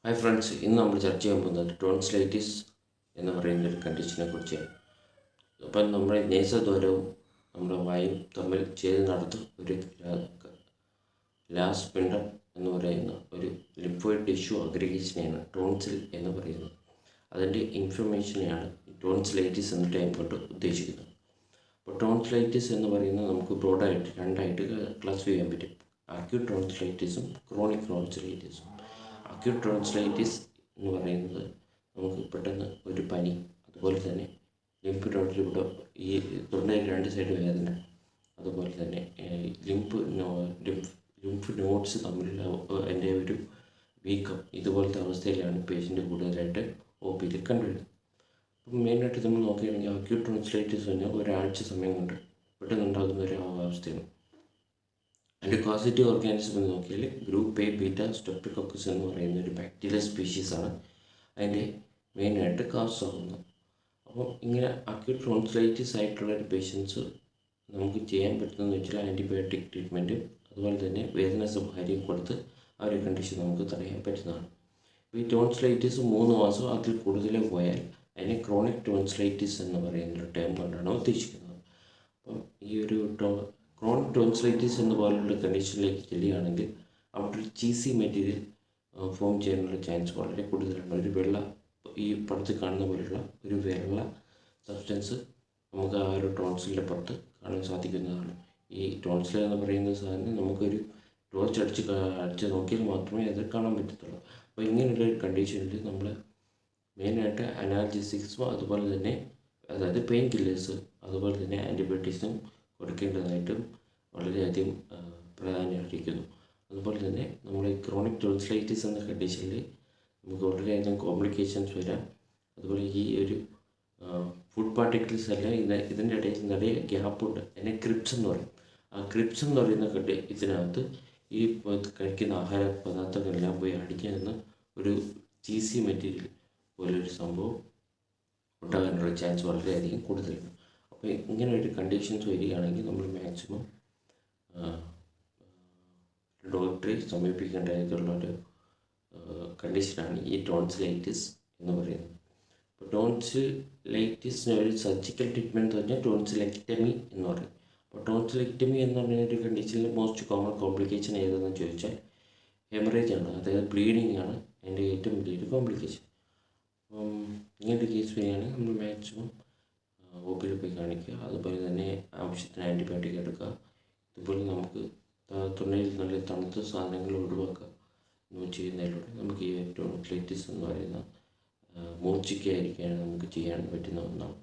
Hi friends, ഇന്ന് നമ്മൾ ചർച്ച ചെയ്യാൻ പോകുന്നത് ടോൺസിലൈറ്റിസ് എന്ന് പറയുന്ന ഒരു കണ്ടീഷനെ കുറിച്ചാണ്. അപ്പം നമ്മുടെ നേസദ്വാരവും നമ്മുടെ വായും തമ്മിൽ ചെയ്ത് നടത്തും ഒരു ലാസ് പിണ്ഡം എന്ന് പറയുന്ന ഒരു ലിംഫോയിഡ് ടിഷ്യൂ അഗ്രിഗേഷനെയാണ് ടോൺസിൽ എന്ന് പറയുന്നത്. അതിൻ്റെ ഇൻഫർമേഷനെയാണ് ടോൺസിലൈറ്റിസ് എന്ന ടൈം കൊണ്ട് ഉദ്ദേശിക്കുന്നത്. അപ്പോൾ ടോൺസിലൈറ്റിസ് എന്ന് പറയുന്നത് നമുക്ക് ബ്രോഡായിട്ട് രണ്ടായിട്ട് ക്ലാസിഫൈ ചെയ്യാൻ പറ്റും. അക്യൂട്ട് ടോൺസിലൈറ്റിസും ക്രോണിക് ടോൺസിലൈറ്റിസും. അക്യൂട്ട് ടോൺസിലൈറ്റിസ് എന്ന് പറയുന്നത് നമുക്ക് പെട്ടെന്ന് ഒരു പനി, അതുപോലെ തന്നെ ലിംഫ് നോഡിലൂടെ ഈ തൊണ്ടയിൽ രണ്ട് സൈഡ് വേദന, അതുപോലെ തന്നെ ലിംഫ് നോഡ്സ് തമ്മിലുള്ള അതിൻ്റെ ഒരു വീക്കം, ഇതുപോലത്തെ അവസ്ഥയിലാണ് പേഷ്യൻ്റ് കൂടുതലായിട്ട് ഒ പിയിൽ കണ്ടുവരുന്നത്. അപ്പം മെയിനായിട്ട് നമ്മൾ നോക്കുകയാണെങ്കിൽ അക്യൂട്ട് ടോൺസിലൈറ്റിസ് പറഞ്ഞാൽ ഒരാഴ്ച സമയം കൊണ്ട് പെട്ടെന്നുണ്ടാകുന്ന ഒരു അവസ്ഥയാണ്. അതിൻ്റെ കോസിറ്റീവ് ഓർഗാനിസം എന്ന് നോക്കിയാൽ ഗ്രൂപ്പ് എ ബീറ്റ സ്ട്രെപ്റ്റോകോക്കസ് എന്ന് പറയുന്ന ഒരു ബാക്ടീരിയൽ സ്പീഷീസാണ് അതിൻ്റെ മെയിനായിട്ട് കാസ് ആകുന്നത്. അപ്പോൾ ഇങ്ങനെ അക്യൂട്ട് ടോൺസിലൈറ്റിസ് ആയിട്ടുള്ള ഒരു പേഷ്യൻസ് നമുക്ക് ചെയ്യാൻ പറ്റുന്നതെന്ന് വെച്ചാൽ ആൻറ്റിബയോട്ടിക് ട്രീറ്റ്മെൻറ്റും അതുപോലെ തന്നെ വേദന സംഹാരിയും കൊടുത്ത് ആ ഒരു കണ്ടീഷൻ നമുക്ക് തടയാൻ പറ്റുന്നതാണ്. ഈ ടോൺസിലൈറ്റിസ് 3 മാസം അതിൽ കൂടുതൽ പോയാൽ അതിനെ ക്രോണിക് ടോൺസിലൈറ്റിസ് എന്ന് പറയുന്ന ഒരു ടേം കൊണ്ടാണ് ഉദ്ദേശിക്കുന്നത്. അപ്പം ഈ ഒരു ക്രോണിക് ടോൺസിലൈറ്റിസ് എന്ന പോലുള്ള കണ്ടീഷനിലേക്ക് ചെല്ലുകയാണെങ്കിൽ അവിടെ ഒരു ചീസി മെറ്റീരിയൽ ഫോം ചെയ്യാനുള്ള ചാൻസ് വളരെ കൂടുതലാണ്. ഒരു വെള്ള, ഈ പടത്തിൽ കാണുന്ന പോലുള്ള ഒരു വെള്ള സബ്സ്റ്റൻസ് നമുക്ക് ആ ഒരു ടോൺസിലിൻ്റെ പുറത്ത് കാണാൻ സാധിക്കുന്നതാണ്. ഈ ടോൺസിൽ എന്ന് പറയുന്ന സാധനം നമുക്കൊരു ടോർച്ച് അടിച്ച് നോക്കിയാൽ മാത്രമേ അത് കാണാൻ പറ്റത്തുള്ളൂ. അപ്പോൾ ഇങ്ങനെയുള്ള ഒരു കണ്ടീഷനിൽ നമ്മൾ മെയിനായിട്ട് അനാൽജസിക്സും അതുപോലെ തന്നെ അതായത് പെയിൻ കില്ലേഴ്സ് അതുപോലെ തന്നെ ആൻറ്റിബയോട്ടിക്സും കൊടുക്കേണ്ടതായിട്ടും വളരെയധികം പ്രാധാന്യമർഹിക്കുന്നു. അതുപോലെ തന്നെ നമ്മൾ ഈ ക്രോണിക് ടോൺസിലൈറ്റിസ് എന്ന കണ്ടീഷനിൽ നമുക്ക് വളരെയധികം കോംപ്ലിക്കേഷൻസ് വരാം. അതുപോലെ ഈ ഒരു ഫുഡ് പാർട്ടിക്കിൾസ് എല്ലാം ഇതിൻ്റെ ഇടയിൽ നിറയെ ഗ്യാപ്പുണ്ട്. അതിനെ ക്രിപ്സ് എന്ന് പറയും. ആ ക്രിപ്സ് എന്ന് പറയുന്ന ഇതിനകത്ത് ഈ കഴിക്കുന്ന ആഹാര പദാർത്ഥങ്ങളെല്ലാം പോയി അടിക്കുന്ന ഒരു ചീസി മെറ്റീരിയൽ പോലൊരു സംഭവം ഉണ്ടാകാനുള്ള ചാൻസ് വളരെയധികം കൂടുതലാണ്. അപ്പോൾ ഇങ്ങനെ ഒരു കണ്ടീഷൻസ് വരികയാണെങ്കിൽ നമ്മൾ മാക്സിമം ഡോക്ടറെ സമീപിക്കേണ്ടതായിട്ടുള്ള ഒരു കണ്ടീഷനാണ് ഈ ടോൺസിലൈറ്റിസ് എന്ന് പറയുന്നത്. അപ്പോൾ ടോൺസിലൈറ്റിസിന് ഒരു സർജിക്കൽ ട്രീറ്റ്മെൻറ്റ് പറഞ്ഞാൽ ടോൺസിലെക്ടമി എന്ന് പറയും. അപ്പോൾ ടോൺസിലെക്ടമി എന്ന് പറയുന്ന ഒരു കണ്ടീഷനിൽ മോസ്റ്റ് കോമൺ കോംപ്ലിക്കേഷൻ ഏതെന്ന് ചോദിച്ചാൽ ഹെമറേജ് ആണ്, അതായത് ബ്ലീഡിങ് ആണ് അതിൻ്റെ ഏറ്റവും വലിയൊരു കോംപ്ലിക്കേഷൻ. അപ്പം ഇങ്ങനത്തെ കേസ് വരികയാണെങ്കിൽ നമ്മൾ മാക്സിമം ഒ പിയിൽ പോയി കാണിക്കുക. അതുപോലെ തന്നെ ആവശ്യത്തിന് ആൻറ്റിബയോട്ടിക് എടുക്കുക. ഇതുപോലെ നമുക്ക് തൊണ്ടയിൽ നല്ല തണുത്ത സാധനങ്ങൾ ഒഴിവാക്കുക എന്ന് ചെയ്യുന്നതിലൂടെ നമുക്ക് ഈ ടോൺസിലൈറ്റിസ് എന്ന് പറയുന്ന മൂർച്ഛിക്കാതിരിക്കാൻ നമുക്ക് ചെയ്യാൻ പറ്റുന്ന ഒന്നാണ്.